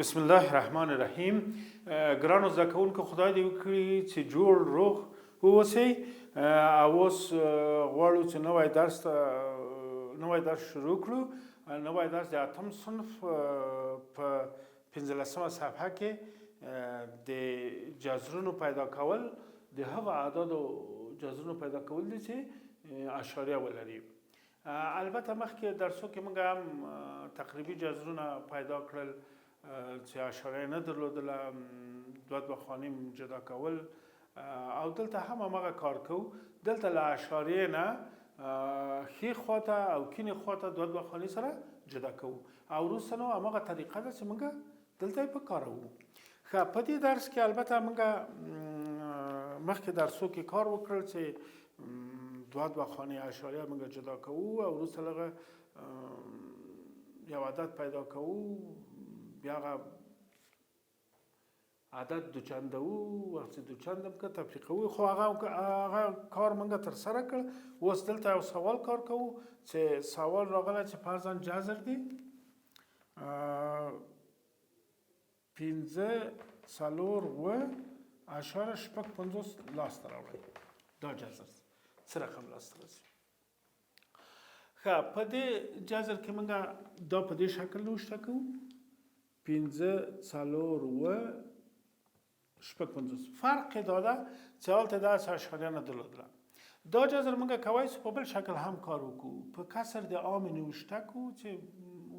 بسم الله الرحمن الرحیم. ګرانو زده کوونکو، خدای دې وکړي چې جوړ روغ واوسئ. او اوس غواړو چې نوی درس شروع کړو. نوی درس د 8م صنف په 15مه صفحه کې د جذرونو پیدا کول، د هغو اعدادو جذرونو پیدا کول دي چې اعشاریه ولري. البته مخکې درسو کې موږ هم تقریبي جذرونه پیدا کړل چې اعشاریه نه درلودله، دوه خانې جدا کول، او دلته هم همغه کار کوو. دلته له اعشاریې نه ښي خواته او کیڼې خواته دوه خانې سره جدا کوو، او وروسته نو همغه طریقه ده چې موږ دلته یې په کاروو. ښه، په دې درس کې البته موږ مخکې درسو کې کار وکړل چې دوه خانې اعشاریه موږ جدا کوو، او وروسته هغه یو عدد پیدا کوو، بیا هغه عدد دوچنده وو، وخت چې دوچنده هم که تفریقوو. خو هغه کار موږ ترسره کړ. اوس دلته یو سوال کار کوو چې سوال راغلی چې فرضاً جذر دی 5.4.5 لاسته راوړئ. دا جذر څه رقم لاسته راځي؟ ښه، په دې جذر کې موږ دا په دې شکل نوشته کوو 5.4.5. فرق دا ده چې هلته داسې اعشاریه نه درلودله. دا جذر موږ کولی شو په بل شکل هم کار وکړو، په کسر د عام نوشته کړو چې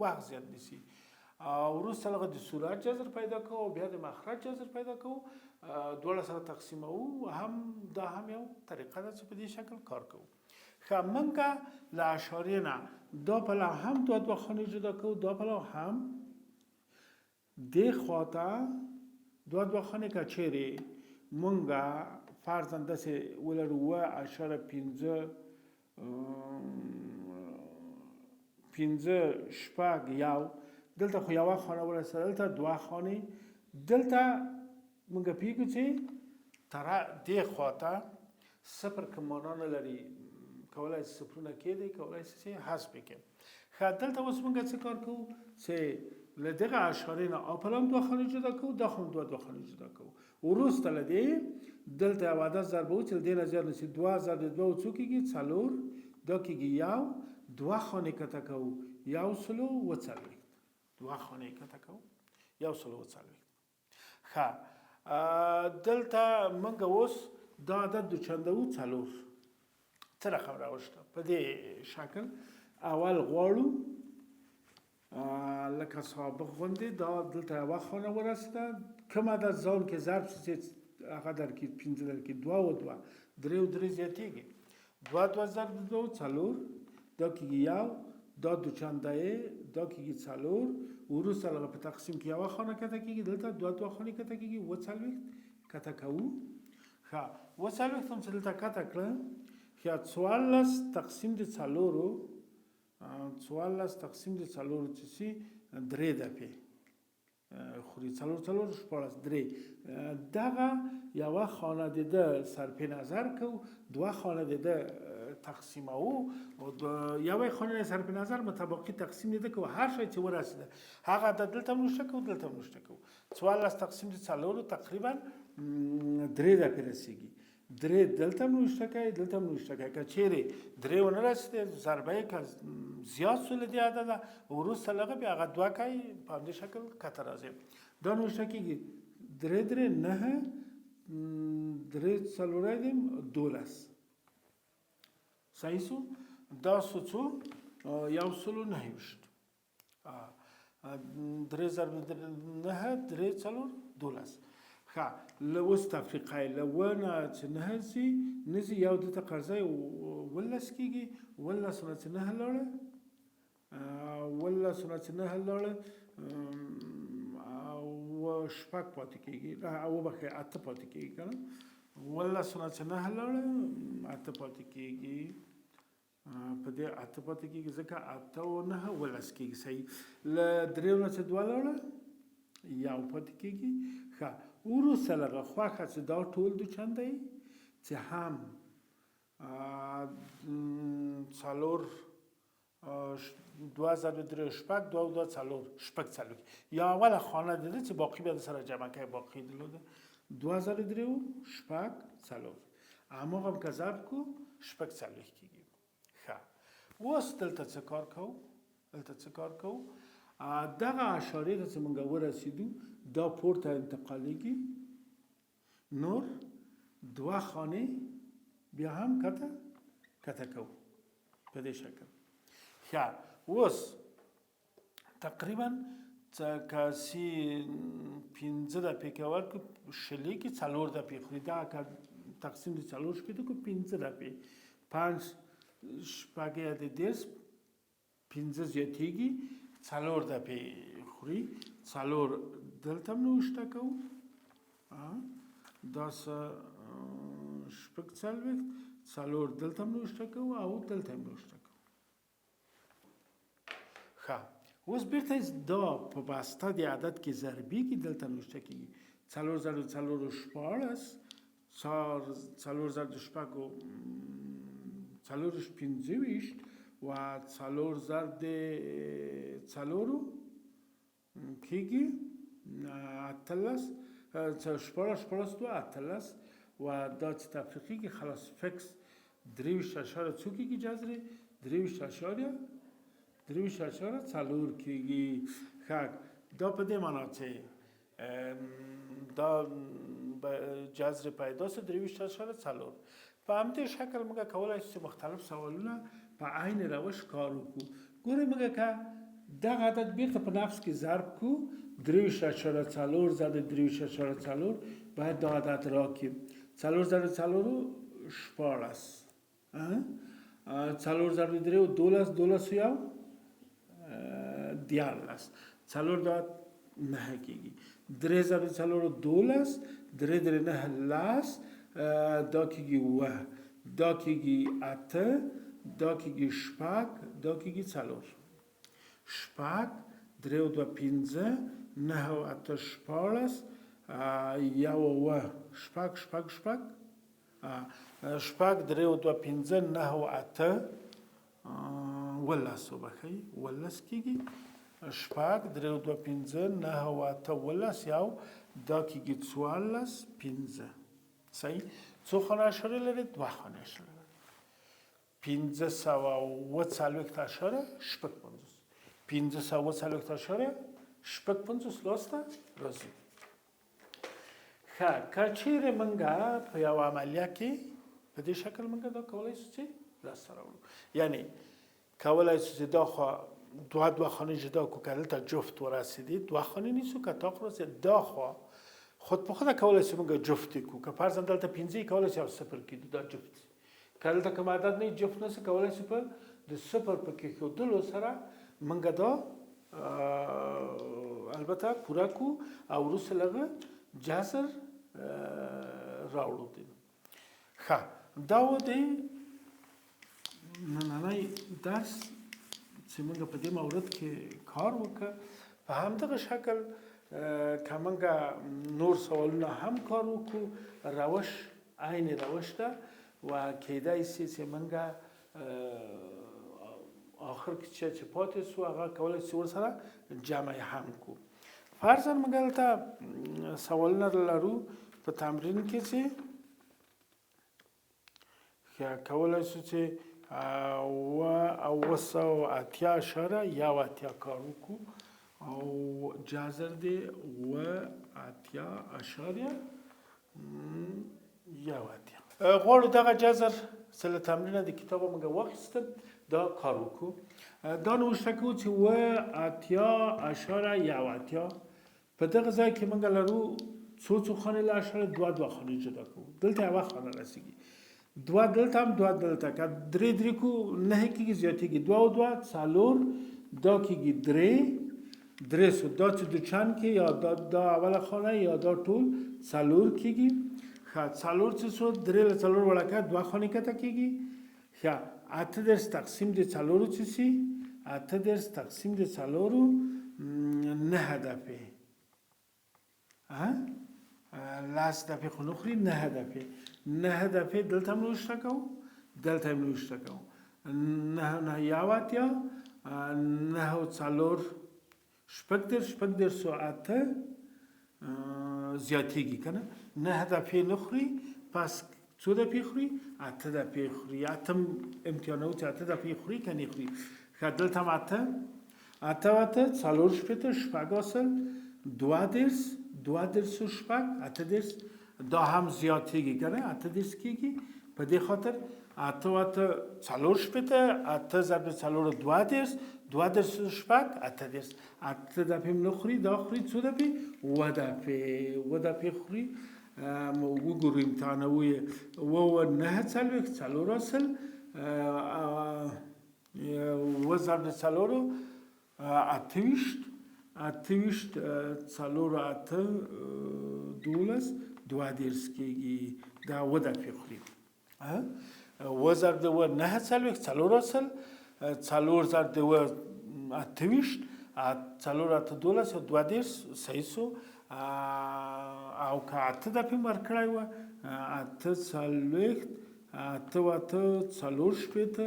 وخت زیات نیسي، او وروسته هغه د صورت جذر پیدا کوو، او بیا د مخرج جذر پیدا کوو، دواړه سره تقسیموو. دا هم یو طریقه ده چې په دې شکل کار کوو. ښه، موږ له اعشاریې نه دا پلو هم دوه خانې جدا کوو، دا پلو هم دې خواته دوه خانې که چیرې موږ فرضاً داسې ولرو 5.5.1، دلته خو یوه خانه ورسېده، دلته دوه خانې. دلته موږ پوهېږو چې دې خواته صفر که معنا نه لري، کولی شي صفرونه کېدی، کولی شي چې حذف کړي. ښه، دلته اوس موږ څه کار کوو چې له دغه اعشاریې نه اپلام دوه خانې جدا کوو، دا خو دوه خانې جدا کوو. وروسته له دې دلته یو عدد ضربوو چې له دې نه زیات نه شي. 2 ضرب 2 څو کېږي؟ 4. دا کېږي 1. دوه خانې کته کوو 140. دوه خانې کته کوو 140. ښه، دلته موږ اوس دا عدد دوچنده وو 4. څه رقم راوښته؟ په دې شکل اول غواړو لکه سابق غوندې، دا دلته یوه خانه ورسېده، کوم عدد ځان کې ضرب شي چې هغه درکړي 15 درکړي 2 او 2 3 او 3 زیاتېږي. 2 ضرب 2 4، دا کېږي 1. دا دوچنده یې، دا کېږي 4. وروسته هغه په تقسیم کې یوه خانه کته کېږي، دلته دوه خانې کته کېږي 40 کته کوو. ښه، 40 هم چې دلته کته کړه، ښه 14 تقسیم د 4، 14 تقسیم د 4 چې شي 3 دفعې خوري، 4 14 3. دغه یوه خانه د ده صرف نظر کوو، دوه خانه د ده تقسیموو، او یوه خانه صرف نظر متباقي تقسیم د ده کوو. هر شی چې ورسېده هغه د دلته هم نوشته کوو، دلته هم نوشته کوو. 14 تقسیم د 4 تقریبا 3 دفعې رسېږي. 3 دلته هم نوشته کوي، دلته هم نوشته کوي. که چیرې 3 ونه رسېدې، ضربه یې که زیات شو له دې عدده، وروسته له هغه بیا هغه 2 کوي، په همدې شکل کته راځي. دا نوشته کېږي 3 3 9 3 4 12. صحیح شو؟ دا څو 129. 3 ضرب 9 3 4 12. ښه، له اوس تفریقه یې له 1 نه چې 9 ځي نه ځي، یو دلته قرضه 11 کېږي. 11 نه چې 9 لاړه، 11 نه چې 9 لاړه، او شپږ پاتې کېږي، او بخښئ 8 پاتې کېږي که نه. 11 نه چې 9 لاړه 8 پاتې کېږي. په دې 8 پاتې کېږي ځکه 8 او 9 11 کېږي. صحیح. له 3 نه چې 2 لاړه 1 پاتې کېږي. ښه، وروسته له هغه خوښه چې دا ټول دوچنده یې چې هم 4 2 ضرب 3 شپږ 2 2 څلور شپږ څلور یا اوله خانه ده چې باقی به سره جمع کوي باقی دلته 2 ضرب 3 شپږ څلور اما هم که ضرب کو شپږ څلور کیږي ښه اوس دلته څه کار کوو دغه اعشاری ته چې موږ ورسېدو دا پورته انتقالیږي نور 2 خانه بیا هم کته کوو په دې شکل ښه اوس تقریبا کسی 15 دقیقې کې ورکړو شلې کې 4 دقیقې خوري دا تقسیم د 4 شپې کو 15 دقیقې 5 شپږ د 10 15 زیاتېږي 4 دقیقې خوري 4 دلته نوشته کوو دا شپږ څلوېښت 4 دلته نوشته کوو او دلته نوشته کوو ښه اوس بیرته دا په بسته د عدد کې ضربي کې دلته نوشته کېږي 4 ضرب 4 14 4 ضرب شپږو 4 25 و 4 ضرب 4 کېږي 18 14 2 18 و دا چې تفریقی که خلاص فکس 23 څو کېږي جذر 23 څلور کېږي ښه دا په دې معنا چې دا جذر پیدا سه 23 څلور په همدې شکل موږ کولی شو چې مختلف سوالونه په عین روش کار وکړو ګورئ موږ که دغه عدد بیرته په نفس کې ضرب کو 23 ضرب 23 باید دا عدد راکړیم 4 ضرب 4 14 4 ضرب 3 12 یو 14 4 دا 9 کېږي 3 ضرب 4 12 3 3 9 10 دا کېږي 9 دا کېږي 8 دا کېږي 6 دا کېږي 4 شپږ 3 2 15 9 او 8 14 یو و شپږ 3 او 2 15 9 او 8 ولس وبخښئ ولس کېږي شپږ 3 او 2 15 9 او 8 ولس یو دا کېږي 14 15 صحیح څو خانه اعشاري لري 2 خانه اعشاري لري 540 لاسته راځي ښه که چیرې موږ په یو عملیه کې په دې شکل موږ دا کولی شو چې لاسته راوړو یعنی کولی شو چې دا خوا دوه خانې جدا کړو که دلته جفت ورسېدي 2 خانې نیسو که تا خو رسېد دا خوا خود په خوده کولی شو موږ جفت کړو که فرضاً دلته 15 کولی شو 0 کړو دا جفت که دلته کوم عدد نه جفت نشي کولی شو په د 0 په کېښودلو سره موږ دا البته پوره کو او وروسته لږه جذر راوړو دي ښه دا و د نننی درس چې موږ په دې مورد کې کار وکړ په همدغه شکل که موږ نور سوالونه هم کار وکړو روش عین روش ده و کیدای شي چې موږ آخر کې چې پاتې سو هغه کولی شي ورسره جمع هم کو فرضاً موږ دلته سوالونه لرو په تمرین کې چې کولی شو چې 980.1 کار وکړو او جذر دی 9.1 غواړو دغه جذر چې له تمرینه د کتابه موږ واخیستل دا کار وکړو دا نوشته کوو چې 9.1 په دغه ځای کې موږ لرو څو خانې له اعشار 2 خانې جدا کوو دلته یوه خانه رسېږي 2 دلته هم 2 دلته که 3 کو 9 کېږي زیاتېږي 2 او 2 4 دا کېږي 3 سو دا چې دوچند کې یا دا اوله خانه یا دا ټول 4 کېږي ښه 4 چې سو 3 له 4 وړکه 2 خانې کته کېږي ښه 8 تقسیم د 4 چې سي 8 تقسیم د 4 9 دفعې لاس دفعې خو نخوري 9 دفعې دلته هم نوشته کوو دلته هم نوشته کوو نه یو اتیا، نه او څلور شپږ دېرش او اته زیاتېږي که نه. 9 دفعې نه خوري، پس څو دفعې خوري؟ 8 دفعې خوري. اتم امتحانوي چې 8 دفعې خوري که نه خوري. ښه دلته هم 8 څلور شپېته شپږ اصل 2 او شپږ 8 دا هم زیاتېږي که نه 8 کېږي. په دې خاطر 8 څلور شپېته 8 ضرب 4 2 شپږ 8 دفعې هم نه خوري، دا خوري څو دفعې؟ 7 دفعې خوري. وګورو امتحانوي 9 څلوېښت 4 اصل 7 ضرب 4 28 4 8 12 کېږي. دا 7 دفعې خوري. 7 ضرب 9 څلوېښت 4 اصل 4 ضرب 28 4 8 12 22 صحیح سو. او که 8 دفعې ورکړی وه 8 څلوېښت 8 4 شپېته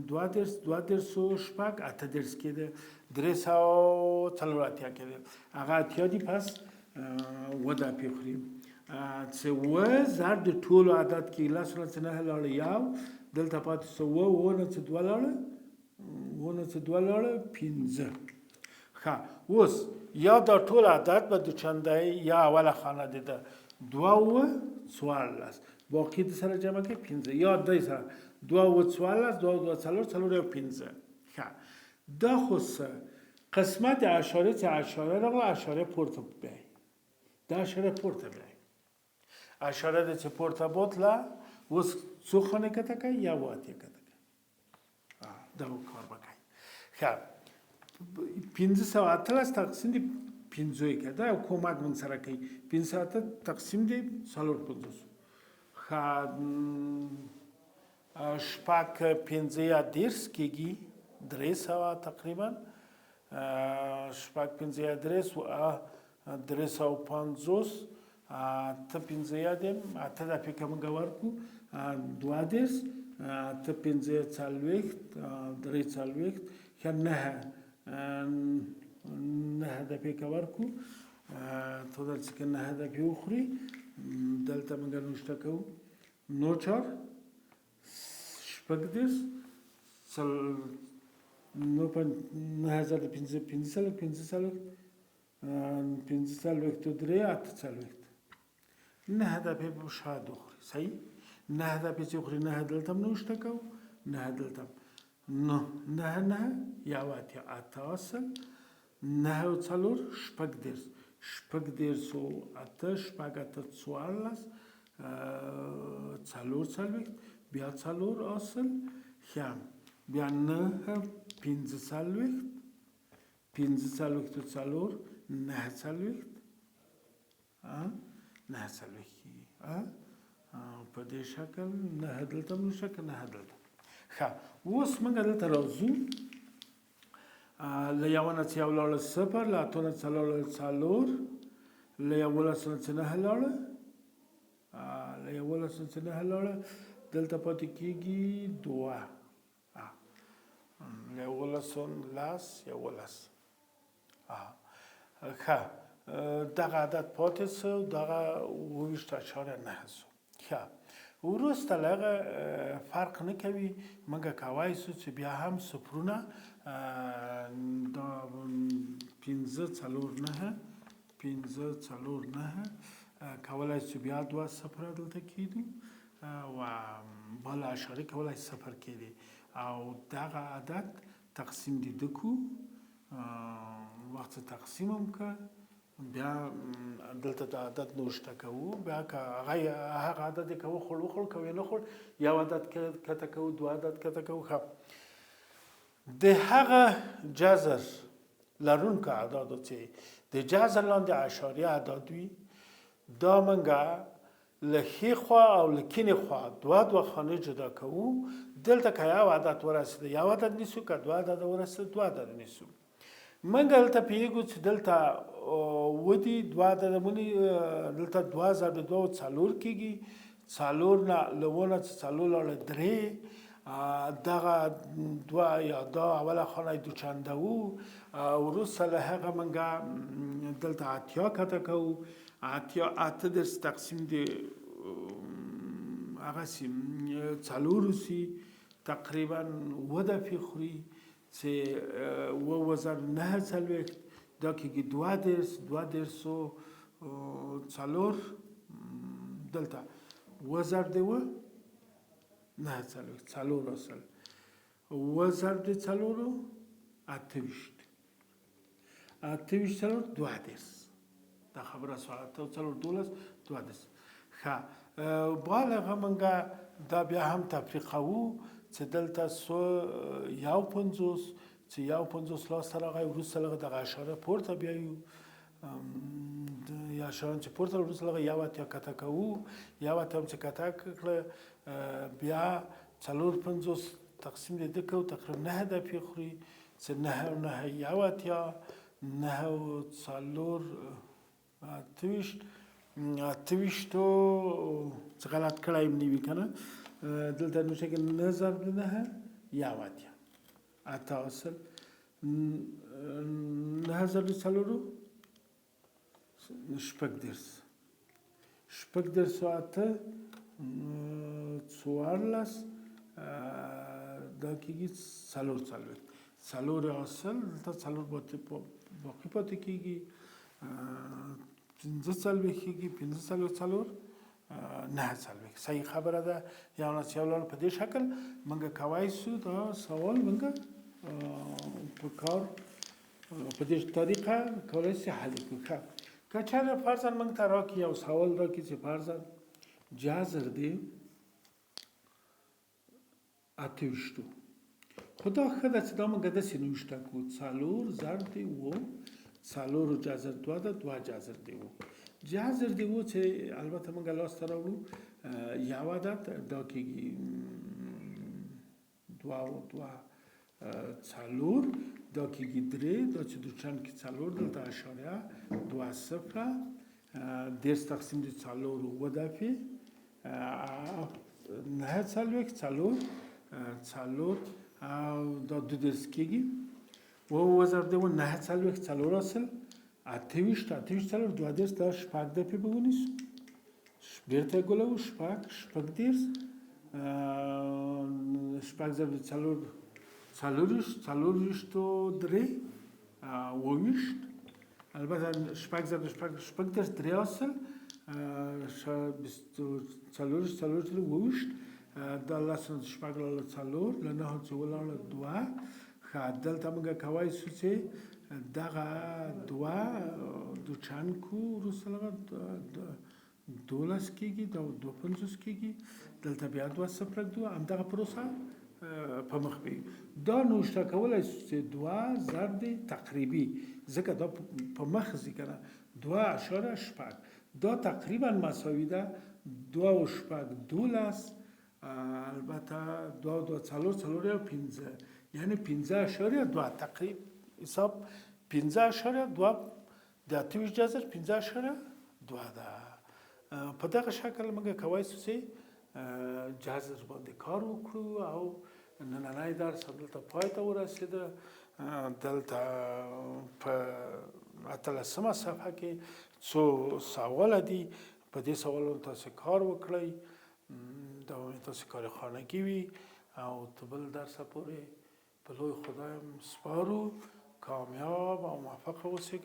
22 شپږ 8 کېده 384 کېده. هغه اتیا دي، پس 7 دفعې خوري. چې 7 ضرب د ټولو عدد کې 10 نه 9 لاړه 1 دلته پاتې شو 7 نه 2 لاړه 15. ښه اوس یا دا ټول عدد به د چندی یا اوله خانه ده 2 14 باقی د سره جمع کې 15 یا دای سره 2 14 2 4 4 15. ښه دا خو قسمت اعشاری چې اعشاری راغله اعشاری پورته بیاي. دا اعشاری پورته بیاي. اعشاری د چې پورته بوتله اوس څو خانه کته کوي یا واته کته کوي. دا کار وکړي. ښه 518 تقسیم دی 50 که دا یو کمک من سره کوي. 518 تقسیم دی 450. ښه شپږ 15 کېږي 300 تقریبا. شپږ 15 350 ته 15 دیم 8 دفعې که موږ ورکړو 22 8 15 څلوېښت 3 څلوېښت ښه 9 دفعې که ورکړو تو دلته که 9 دفعې وخوري دلته موږ نوشته کوو 9 4 شپږدېرش 9 دفعې به شاید وخوري. صحیح 9 دفعې چې وخوري 9 دلته هم نوشته کوو 9 دلته هم 9 یو اتیا 8 اصل 9 او 4 شپږدېرش 8 شپږ 8 14 4 څلوېښت بیا 4 اصل ښه بیا 9 15 څلوېښت 4 9 څلوېښت 9 څلوېښت کېږي. په دې شکل 9 دلته هم نوشته که 9 دلته. ښه اوس موږ دلته راځو له یوه نه چې یو لاړه 0 له اتو نه څه لاړه 4 له 11 نه چې 9 لاړه له 11 نه چې 9 لاړه دلته پاتې کېږي 2 له 11 ښه دغه عدد پاتې شو دغه 28.9 شو. ښه وروسته له هغه فرق نه کوي موږ کولی شو چې بیا هم صفرونه دا 15 4 9 کولی شو بیا 2 صفره دلته کېدو و بل اعشاري کولی صفر کېدی او دغه عدد تقسیم دیده کو وقت تقسیم هم که بیا دلته د عدد نوشته کوو بیا که هغه عدد یې که وخوړ که یې نه خوړ یو عدد کته کوو 2 عدد کته کوو. ښه د هغه جذر لرونکو اعدادو چې د جذر لاندې اعشاري اعداد وي دا موږ له ښي خوا او له کیڼې خوا دوه خانې جدا کوو. دلته که یو عدد ورسېده یو عدد نیسو که 2 عدد ورسېده 2 عدد نیسو. موږ دلته پوهېږو چې دلته ودي 2 عددونه دلته 2 ضرب 2 4 کېږي 4 نه له 1 نه 4 لاړه 3 دغه دوه یا دا اوله خانه دوچنده وو وروسته له هغه موږ دلته اتیا کته کوو اته درس تقسیم د هغه سي څلورو سي تقریبا 7 دفعې خوري چې 9 دا کېږي 2 درسو 4 دلته 7 9 4 اصل 7 28 2 درس دا خبره ساعت 12 درس ښه بالغه منګه دا بیا هم تفریقوو چې دلته سو 1.50 چې 1.50 لاس راغی وروسته لږ دغه اشاره پورته بیایو یا اشاره چې پورته وروسته لږ یو اتیا کته کوو یو اتیا هم چې کته کړه بیا 4.50 تقسیم د کوو تقریبا 9 دفعې خوري چې 9 یو اتیا 9 4 اتویشتو څه غلط کړی م نه وي که نه دلته نو شکل 9 ضرب د 9 یو اتیا اته اصل 9 ضرب د 4 شپږ درس اته 14 دا کېږي 4 اصل دلته 4 باقي پاتې کېږي 15 کېږي 15 9 صحیح خبره ده یا ناسیولان په دې شکل موږ کوای شو دا سوال موږ په کار په دې طریقه کولای شو حل کړو که چېرې فرضاً موږ ته راکړي یو سوال راکړي چې فرضاً جذر دی 28 خو دا ښه ده چې دا موږ داسې نوشته کړو 4 ضرب دی 4 جذر 2 ده 2 جذر دی جذر دی چې البته موږ لاسته راوړو یو ده دا کېږي 2 4 دا کېږي 3 دا چې دوچند کې 4 دلته اشاریه 2 صفر درس تقسیم د 4 اوه دفعې 9 4 دا 2 درس کېږي اوه ضرب دی 9 4 اصل 28 2 درس دا شپږ دفعې به ونیسو بیرته یې ګولوو شپږ درس شپږ ضرب د 4 درې 28 البته شپږ ضرب شپږ درس 3 اصل 4 دا لسو شپږ لاله 4 له 9 چې ولاړه 2 ښه دلته موږ کولی شو چې دغه 2 دوچند کو وروسته لږ 12 کېږي دا 2.50 کېږي دلته بیا 2 صفر ږدو همدغه پروسه په مخ وي دا نوشته کولی شو چې 2 ضرب دی تقریبي ځکه دا په مخ ځي که نه 2.8 دا تقریبا مساوي ده 2 و شپږ 12 البته 2 4 یا 15 یعنی 15.2 تقریب حساب 15.2 د 28 جذر 15.2 ده په دغه شکل موږ کولی شو چې جذر باندې کار وکړو او نننی درس دلته پای ته ورسېده دلته په 18مه صفحه کې څو سواله دي په دې سوالونو تاسو کار وکړئ دا تاسو کار خانگی وي او ته بل درس پورې په لوی خدایم سپارو کامیاب او موفق اوسئ